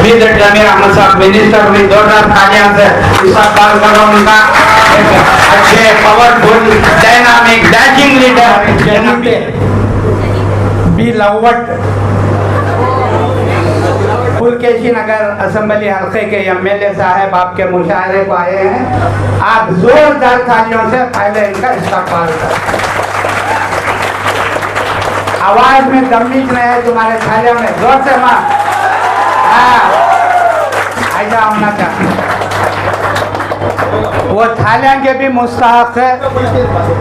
BZ जमीर अहमद साहब minister भी जोरदार तालियां से इस्तेमाल करो उनका। एक अच्छे पावरफुल डायनामिक डैशिंग लीडर बी लवट पुलकेशी नगर असेंबली हल्के के एमएलए साहब आपके मुशायरे को आए हैं। आप जोरदार तालियों से पहले इनका इस्तेमाल करें। आवाज में दमीज नहीं है तुम्हारे थालियों में, जोर से मार। ऐसा होना चाहिए। वो थालियां के भी मुस्तहक है,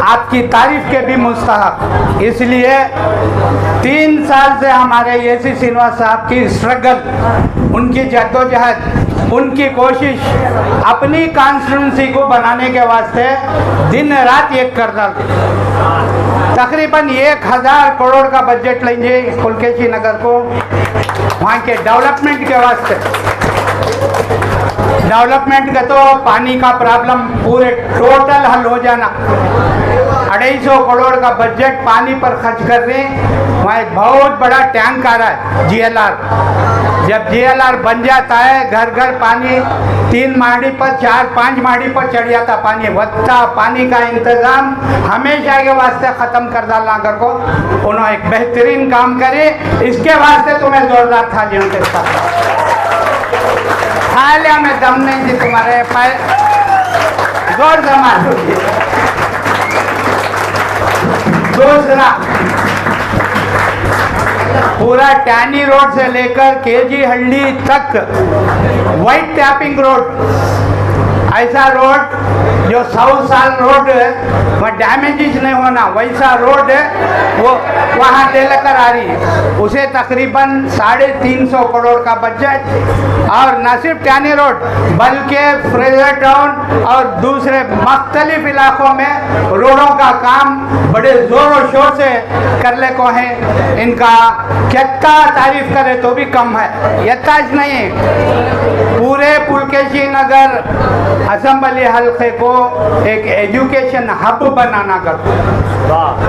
आपकी तारीफ के भी मुस्तहक। इसलिए 3 साल से हमारे एसी श्रीनिवास साहब की स्ट्रगल, उनकी जद्दोजहद, उनकी कोशिश अपनी कॉन्स्टिट्यूंसी को बनाने के वास्ते दिन रात एक कर डालते। तकरीबन 1000 करोड़ का बजट लेंगे पुलकेशी नगर को वहाँ के डेवलपमेंट के वास्ते। डेवलपमेंट का तो पानी का प्रॉब्लम पूरे टोटल हल हो जाना। 250 करोड़ का बजट पानी पर खर्च कर रहे हैं। वहाँ एक बहुत बड़ा टैंक आ रहा है GLR। जब GLR बन जाता है घर घर पानी 3 माड़ी पर 4-5 माड़ी पर चढ़ जाता पानी। वत्ता पानी का इंतजाम हमेशा के वास्ते ख़त्म कर डालना कर को उन्होंने एक बेहतरीन काम करे। इसके वास्ते तुम्हें जोरदार थालियों के साथ। थालिया में दम नहीं थी तुम्हारे पाए, जोर से मारो। दूसरा, पूरा टैनी रोड से लेकर केजी हल्ली तक वाइट टैपिंग रोड, ऐसा रोड जो 100 साल रोड है वह डैमेजेस नहीं होना, वैसा रोड है वो वहाँ ले लेकर आ रही है। उसे तकरीबन 350 करोड़ का बजट। और न सिर्फ टैनी रोड बल्कि फ्रेजर टाउन और दूसरे मुख्तलिफ इलाकों में रोडों का काम बड़े जोर और शोर से करने को है। इनका कितना तारीफ करे तो भी कम है। यताज नहीं, पूरे पुलकेशी नगर असेंबली हल्के को एक एजुकेशन हब बनाना करते।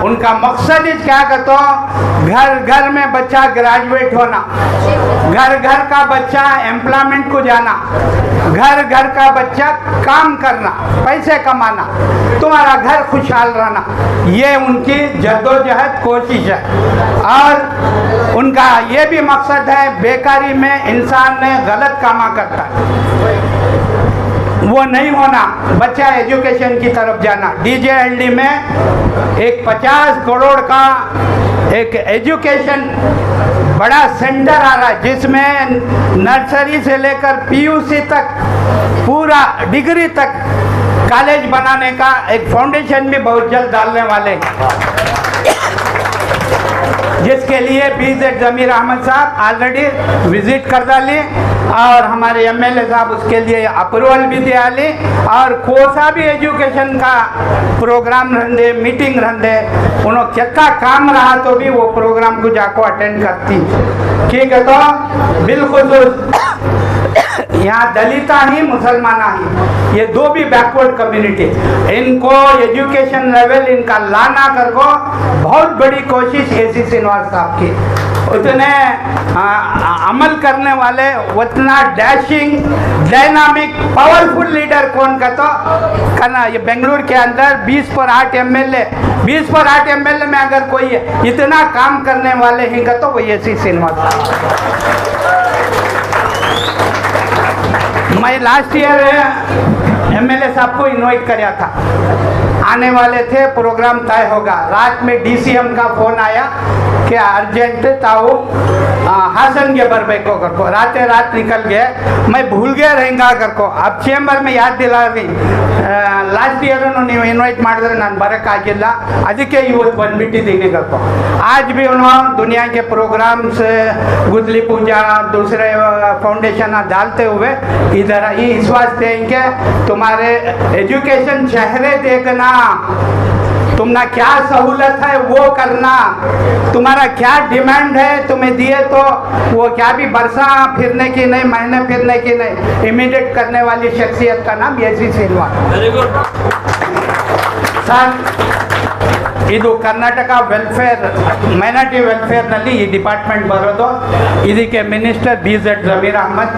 उनका मकसद क्या करते, घर घर में बच्चा ग्रेजुएट होना, घर घर का बच्चा एम्प्लॉयमेंट को जाना, घर घर का बच्चा काम करना, पैसे कमाना, तुम्हारा घर खुशहाल रहना। ये उनकी जद्दोजहद कोशिश है। और उनका ये भी मकसद है बेकारी में इंसान ने गलत कामा करता है वो नहीं होना, बच्चा एजुकेशन की तरफ जाना। DJLD में एक 50 करोड़ का एक एजुकेशन बड़ा सेंटर आ रहा है जिसमें नर्सरी से लेकर PUC तक पूरा डिग्री तक कॉलेज बनाने का एक फाउंडेशन भी बहुत जल्द डालने वाले हैं, जिसके लिए बीजेड जमीर अहमद साहब ऑलरेडी विजिट कर डाली और हमारे MLA साहब उसके लिए अप्रूवल भी दिया ली। और कोसा भी एजुकेशन का प्रोग्राम रहते, मीटिंग रहते, उन्होंने कितना काम रहा तो भी वो प्रोग्राम को जाको अटेंड करती। ठीक है, तो बिल्कुल यहाँ दलिता ही मुसलमाना ही, ये दो भी बैकवर्ड कम्युनिटी, इनको एजुकेशन लेवल इनका लाना कर को बहुत बड़ी कोशिश एसी श्रीनिवास साहब की। उतने अमल करने वाले, उतना डैशिंग डायनामिक पावरफुल लीडर कौन का तो करना। ये बेंगलुरु के अंदर 20 पर 8 MLA में अगर कोई इतना काम करने वाले ही का तो वो एसी श्रीनिवास साहब। मैं लास्ट ईयर MLA साहब को इनवाइट किया था, आने वाले थे, प्रोग्राम तय होगा। रात में DCM का फोन आया कि अर्जेंट ताऊ हासन के बरबे को कर को रात निकल गए, मैं भूल गया रहेंगा कर को। अब चेंबर में याद दिला रही, लास्ट ईयर ನೀವು ಇನ್ವೈಟ್ ಮಾಡಿದ್ರೆ ನಾನು ಬರೋಕ್ಕಾಗಿಲ್ಲ, ಅದಕ್ಕೆ ಇವತ್ತು ಬಂದ್ಬಿಟ್ಟಿದ್ದೀನಿ करको। आज भी उन्होंने दुनिया के प्रोग्राम्स, गुदली पूजा, दूसरे फाउंडेशन डालते हुए इधर ही इस वास्ते इनके तुम्हारे एजुकेशन चेहरे देखना, तुम्हारा क्या सहूलत है वो करना, तुम्हारा क्या डिमांड है तुम्हें दिए तो वो क्या भी बरसा फिरने की नहीं, महीने फिरने की नहीं, इमीडिएट करने वाली शख्सियत का नाम एसी श्रीनिवास। सर ಇದು ಕರ್ನಾಟಕ ವೆಲ್ಫೇರ್ ಮೈನಾರಿಟಿ ವೆಲ್ಫೇರ್ನಲ್ಲಿ ಈ ಡಿಪಾರ್ಟ್ಮೆಂಟ್ ಬರೋದು. ಇದಕ್ಕೆ ಮಿನಿಸ್ಟರ್ BZ ಜಮೀರ್ ಅಹ್ಮದ್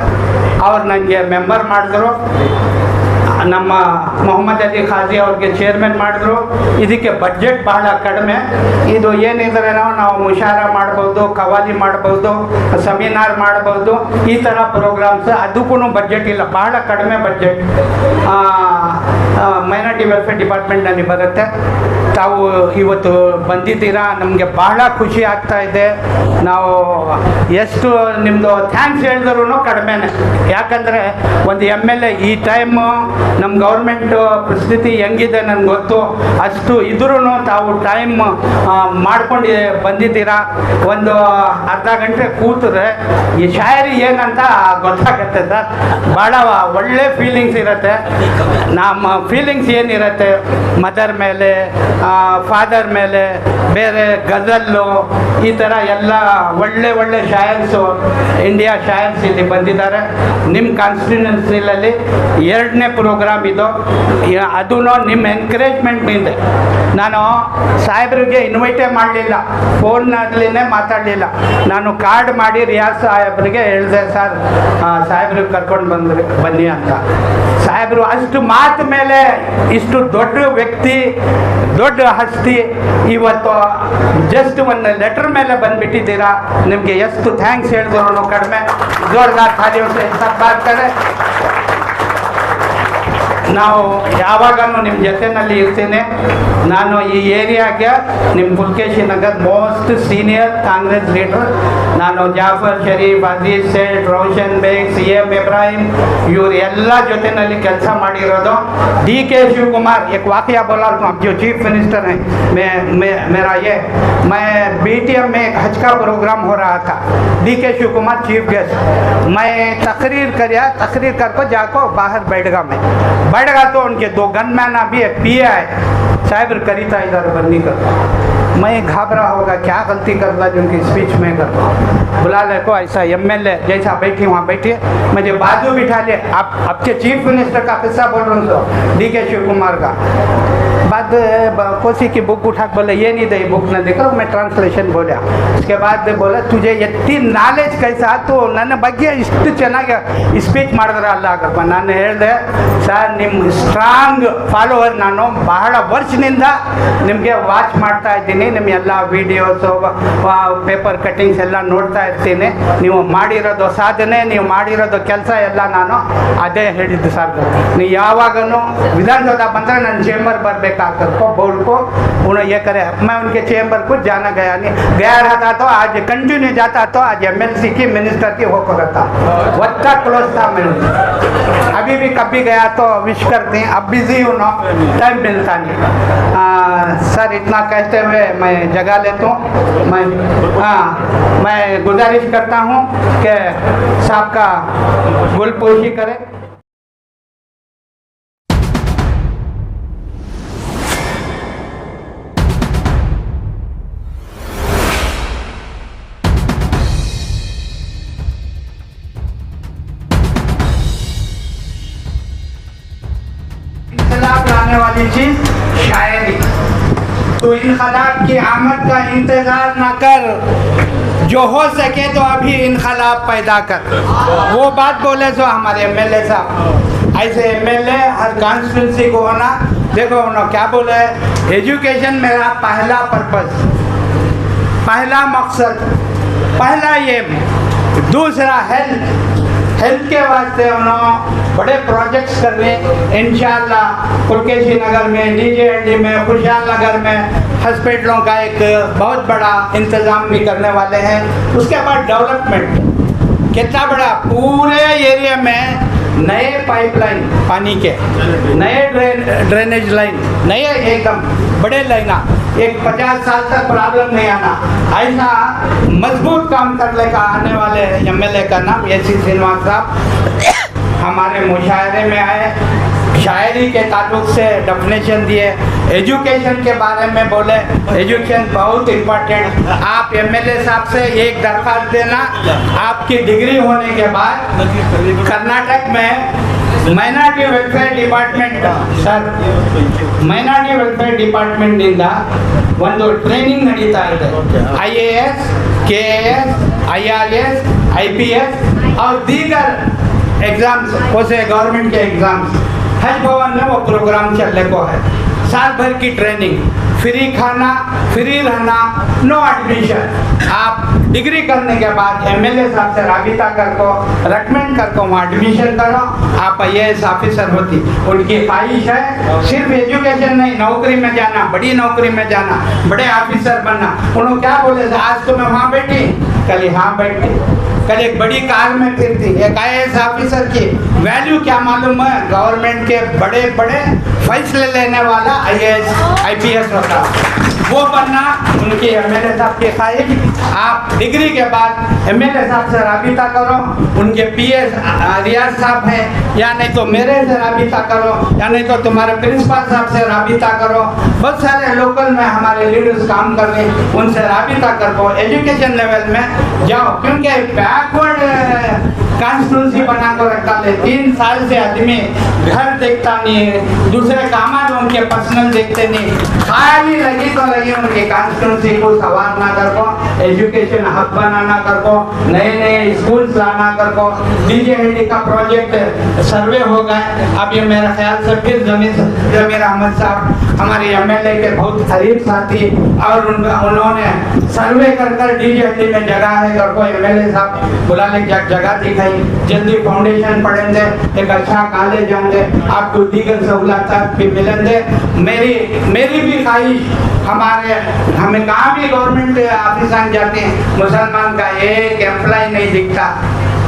ಅವ್ರು ನನಗೆ ಮೆಂಬರ್ ಮಾಡಿದ್ರು. ನಮ್ಮ ಮೊಹಮ್ಮದ್ ಅಲಿ ಖಾಜಿ ಅವ್ರಿಗೆ ಚೇರ್ಮನ್ ಮಾಡಿದ್ರು. ಇದಕ್ಕೆ ಬಡ್ಜೆಟ್ ಬಹಳ ಕಡಿಮೆ. ಇದು ಏನಿದ್ರೆ ನಾವು ಮುಷಾರ ಮಾಡ್ಬೋದು, ಕವಾಲಿ ಮಾಡ್ಬೋದು, ಸೆಮಿನಾರ್ ಮಾಡ್ಬೋದು, ಈ ಥರ ಪ್ರೋಗ್ರಾಮ್ಸ್. ಅದಕ್ಕೂ ಬಡ್ಜೆಟ್ ಇಲ್ಲ, ಬಹಳ ಕಡಿಮೆ ಬಡ್ಜೆಟ್ ಮೈನಾರಿಟಿ ವೆಲ್ಫೇರ್ ಡಿಪಾರ್ಟ್ಮೆಂಟ್ನಲ್ಲಿ ಬರುತ್ತೆ. ತಾವು ಇವತ್ತು ಬಂದಿದ್ದೀರಾ, ನಮಗೆ ಬಹಳ ಖುಷಿ ಆಗ್ತಾ ಇದೆ. ನಾವು ಎಷ್ಟು ನಿಮ್ಮದು ಥ್ಯಾಂಕ್ಸ್ ಹೇಳಿದ್ರು ಕಡಿಮೆನೆ. ಯಾಕಂದರೆ ಒಂದು MLA ಈ ಟೈಮು ನಮ್ಮ ಗೌರ್ಮೆಂಟ್ ಪರಿಸ್ಥಿತಿ ಹೆಂಗಿದೆ ನನಗೆ ಗೊತ್ತು. ಅಷ್ಟು ಇದ್ರೂ ತಾವು ಟೈಮ್ ಮಾಡ್ಕೊಂಡು ಬಂದಿದ್ದೀರಾ. ಒಂದು ಅರ್ಧ ಗಂಟೆ ಕೂತ್ರೆ ಈ ಶಾಯರಿ ಏನಂತ ಗೊತ್ತಾಗುತ್ತೆ ಸರ್. ಭಾಳ ಒಳ್ಳೆ ಫೀಲಿಂಗ್ಸ್ ಇರುತ್ತೆ. ನಮ್ಮ ಫೀಲಿಂಗ್ಸ್ ಏನಿರುತ್ತೆ ಮದರ್ ಮೇಲೆ, ಫಾದರ್ ಮೇಲೆ, ಬೇರೆ ಗಜಲ್ಲು, ಈ ಥರ ಎಲ್ಲ ಒಳ್ಳೆ ಒಳ್ಳೆ ಶಾಯರ್ಸು, ಇಂಡಿಯಾ ಶಾಯರ್ಸ್ ಇಲ್ಲಿ ಬಂದಿದ್ದಾರೆ. ನಿಮ್ಮ ಕಾನ್ಸ್ಟಿಟ್ಯೂನ್ಸಿಲಲ್ಲಿ 2ನೇ ಪ್ರೋಗ್ರಾಮ್ ಇದು. ಅದೂ ನಿಮ್ಮ ಎನ್ಕರೇಜ್ಮೆಂಟ್ನಿಂದ. ನಾನು ಸಾಹೇಬ್ರಿಗೆ ಇನ್ವೈಟೇ ಮಾಡಲಿಲ್ಲ, ಫೋನ್ನಲ್ಲಿನೇ ಮಾತಾಡಲಿಲ್ಲ. ನಾನು ಕಾರ್ಡ್ ಮಾಡಿ ರಿಯಾಜ್ ಸಾಹೇಬ್ರಿಗೆ ಹೇಳಿದೆ, ಸರ್ ಸಾಹೇಬ್ರಿಗೆ ಕರ್ಕೊಂಡು ಬನ್ನಿ ಅಂತ. ಸಾಹೇಬರು ಅಷ್ಟು ಮಾತು ಮೇಲೆ ಇಷ್ಟು ದೊಡ್ಡ ವ್ಯಕ್ತಿ, ದೊಡ್ಡ ಹಸ್ತಿ ಇವತ್ತು ಜಸ್ಟ್ ಒಂದು ಲೆಟರ್ ಮೇಲೆ ಬಂದುಬಿಟ್ಟಿದ್ದೀರಾ. ನಿಮಗೆ ಎಷ್ಟು ಥ್ಯಾಂಕ್ಸ್ ಹೇಳಿದ್ರು ಕಡಿಮೆ. ಜೋರ್ದಾರ್ ಖಾಲಿ ಬರ್ತಾರೆ. ನಾವು ಯಾವಾಗಲೂ ನಿಮ್ಮ ಜೊತೆಯಲ್ಲಿ ಇರ್ತೀನಿ. ನಾನು ಈ ಏರಿಯಾಗೆ ನಿಮ್ಮ Pulakeshi Nagar most senior Congress leader. ನಾನು ಜಾಫರ್ ಶರೀಫ್, ಅಜೀಜ್ ಸೇಠ್, ರೋಷನ್ ಬೇಗ್, CM ಇಬ್ರಾಹಿಂ ಇವ್ರು ಎಲ್ಲ ಜೊತೆಯಲ್ಲಿ ಕೆಲಸ ಮಾಡಿರೋದು. DK शिवकुमार एक वाकया बोला हूँ, जो चीफ मिनिस्टर हैं, मेरा ये मैं BTM में एक हज का प्रोग्राम हो रहा था. DK Shivakumar chief guest. मैं तकरीर करको जाको बाहर बैठगा. बैठगा तो उनके 2 गनमैन अभी एक PA है, साहब करीता इधर बंदी कर. मैं घबरा होगा, क्या गलती कर रहा जो उनकी स्पीच में कर रहा हूँ. बुला ले को ऐसा MLA जैसा बैठी वहाँ बैठिए, मुझे बाजू बिठा ले. आप आपके चीफ मिनिस्टर का किस्सा बोल रहा हूँ, DK शिवकुमार का. बाद कोसी की बुक उठा बोले ये नहीं दे, बुक न देखो. मैं ट्रांसलेशन बोला. उसके बाद बोला तुझे इतनी ನಾಲೆಜ್ कैसा, तो ನನ್ನ ಬಗ್ಗೆ ಇಷ್ಟು ಚೆನ್ನಾಗಿ ಸ್ಪೀಚ್ ಮಾಡಿದ್ರೆ ಅಲ್ಲ ಆಗಪ್ಪ. ನಾನು ಹೇಳಿದೆ, ಸರ್ ನಿಮ್ಮ ಸ್ಟ್ರಾಂಗ್ ಫಾಲೋವರ್ ನಾನು. ಬಹಳ ವರ್ಷದಿಂದ ನಿಮಗೆ ವಾಚ್ ಮಾಡ್ತಾ ಇದ್ದೀನಿ. ನಿಮ್ಮ ಎಲ್ಲ ವೀಡಿಯೋಸು, ಪೇಪರ್ ಕಟ್ಟಿಂಗ್ಸ್ ಎಲ್ಲ ನೋಡ್ತಾ ಇರ್ತೀನಿ. ನೀವು ಮಾಡಿರೋದು ಸಾಧನೆ, ನೀವು ಮಾಡಿರೋದು ಕೆಲಸ ಎಲ್ಲ ನಾನು ಅದೇ ಹೇಳಿದ್ದು ಸರ್. ನೀವು ಯಾವಾಗಲೂ ವಿಧಾನಸೌಧ ಬಂದರೆ ನನ್ನ ಚೇಂಬರ್ ಬರಬೇಕಾಗ್ತದೆ को बोल को उन्हें ये करे. मैं उनके चेंबर को जाना गया नहीं, गया रहता तो आज कंटिन्यू जाता, तो आज MLC की मिनिस्टर की होकर रहता. वत्ता क्लोज था मैं. अभी भी कभी गया तो विश करते हैं. अब बिजी हूँ ना, टाइम मिलता नहीं. सर इतना कहते हुए मैं जगह लेता हूँ. मैं गुजारिश करता हूँ कि साहब का गुलपोशी करें. लाने वाली चीज शायरी. तो इनकलाब की आमद का इंतजार न कर, जो हो सके तो अभी इनकलाब पैदा कर. वो बात बोले तो हमारे MLA साहब. ऐसे MLA हर कॉन्स्टिट्यूंसी को होना. देखो उन्होंने क्या बोले, एजुकेशन मेरा पहला पर्पस, पहला मकसद, पहला एम. दूसरा हेल्थ के वास्ते उन्होंने बड़े प्रोजेक्ट्स करने. इंशाल्लाह पुलकेशी नगर में, DJLD में, खुशहाल नगर में हॉस्पिटलों का एक बहुत बड़ा इंतज़ाम भी करने वाले हैं. उसके बाद डेवलपमेंट कितना बड़ा, पूरे एरिया में नए पाइपलाइन पानी के, नए ड्रेनेज लाइन, नए एकदम बड़े लाइना. एक 50 साल तक प्रॉब्लम नहीं आना. ऐसा मजबूत काम करने का आने वाले MLA का नाम AC श्रीनिवास साहब हमारे मुशायरे में आए. शायरी के ताल्लुक से डेफिनेशन दिए, एजुकेशन के बारे में बोले, एजुकेशन बहुत इम्पोर्टेंट। आप एमएलए साहब से एक दरख्वास्त देना, आपकी डिग्री होने के बाद कर्नाटक में minority welfare department sir, minority welfare ಡಿಪಾರ್ಟ್ಮೆಂಟ್ನಿಂದ ಒಂದು ಟ್ರೈನಿಂಗ್ ನಡೀತಾ ಇದೆ। IAS, KAS, IRS, IPS और दीगर एग्जाम्स उसे गवर्नमेंट के एग्जाम्स हज भवन में वो प्रोग्राम चलने को है। साल भर की ट्रेनिंग, फ्री खाना, फ्री रहना, नो एडमिशन। आप डिग्री करने के बाद एमएलए साहब से राबिता कर को रेकमेंड कर को वहाँ एडमिशन करो, आप IAS ऑफिसर होती। उनकी ख्वाहिश है सिर्फ एजुकेशन नहीं, नौकरी में जाना, बड़ी नौकरी में जाना, बड़े ऑफिसर बनना। उन्होंने क्या बोले, आज तो मैं वहाँ बैठी, कल यहाँ बैठी, कल एक बड़ी कार में फिरती। एक IAS ऑफिसर की वैल्यू क्या मालूम है? गवर्नमेंट के बड़े बड़े फैसले लेने वाला IAS IPS होता, वो बनना उनकी एमएलए साहब की ख्वाहिश। आप डिग्री के बाद एमएलए साहब से राबिता करो, उनके PS रियाज साहब हैं, या नहीं तो मेरे से राबिता करो, या नहीं तो तुम्हारे प्रिंसिपल साहब से राबिता करो। बहुत सारे लोकल में हमारे लीडर्स काम कर रहे हैं, उनसे राबिता करो, एजुकेशन लेवल में जाओ। क्योंकि बैकवर्ड कॉन्स्टिट्यूंसी बना कर रखता है। 3 साल से आदमी घर देखता नहीं है, दूसरे काम उनके पर्सनल देखते नहीं, खाली लगी तो लगी उनके कॉन्स्टिट्यूंसी को संवारना कर को, एजुकेशन हब बनाना कर को, नए नए स्कूल्स लाना कर को। DJHD का प्रोजेक्ट सर्वे हो गए। अब ये मेरा ख्याल से फिर जमीर अहमद साहब हमारे एमएलए के बहुत करीब साथी, और उन्होंने सर्वे कर DJHD में जगह है कर को एमएलए साहब बुला ले जगह दिखाई। जल्दी फाउंडेशन पढ़ेंगे, एक अच्छा कॉलेज होंगे, आपको दीगर सहूलत भी मिलेंगे। मेरी भी ख्वाहिश, हमें कहाँ भी गवर्नमेंट ऑफिस जाते हैं, मुसलमान का एक एम्प्लॉय नहीं दिखता।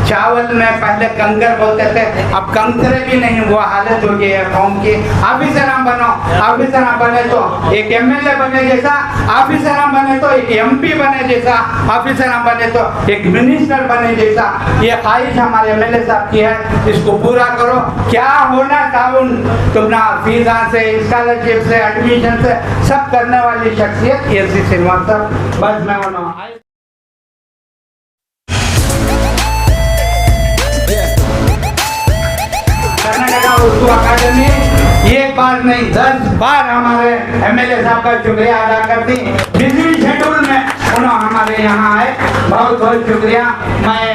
चावल में पहले कंकर बोलते थे, अब कंकरे भी नहीं, वो हालत हो गई है कौम की। ऑफिसर बनो, ऑफिसर बने तो एक MLA बने जैसा, ऑफिसर बने तो एक MP बने जैसा, ऑफिसर बने तो एक मिनिस्टर बने जैसा। ये ख्वाहिश हमारे MLA साहब की है, इसको पूरा करो। क्या होना ताउन तुमना फीसा से, स्कॉलरशिप से, एडमिशन से सब करने वाली शख्सियत AC श्रीनिवास साहब। बस मैं उर्दू अकादमी एक बार नहीं 10 बार हमारे MLA साहब का शुक्रिया अदा करती। बिजली शेड्यूल में उन्होंने हमारे यहाँ आए, बहुत बहुत शुक्रिया। मैं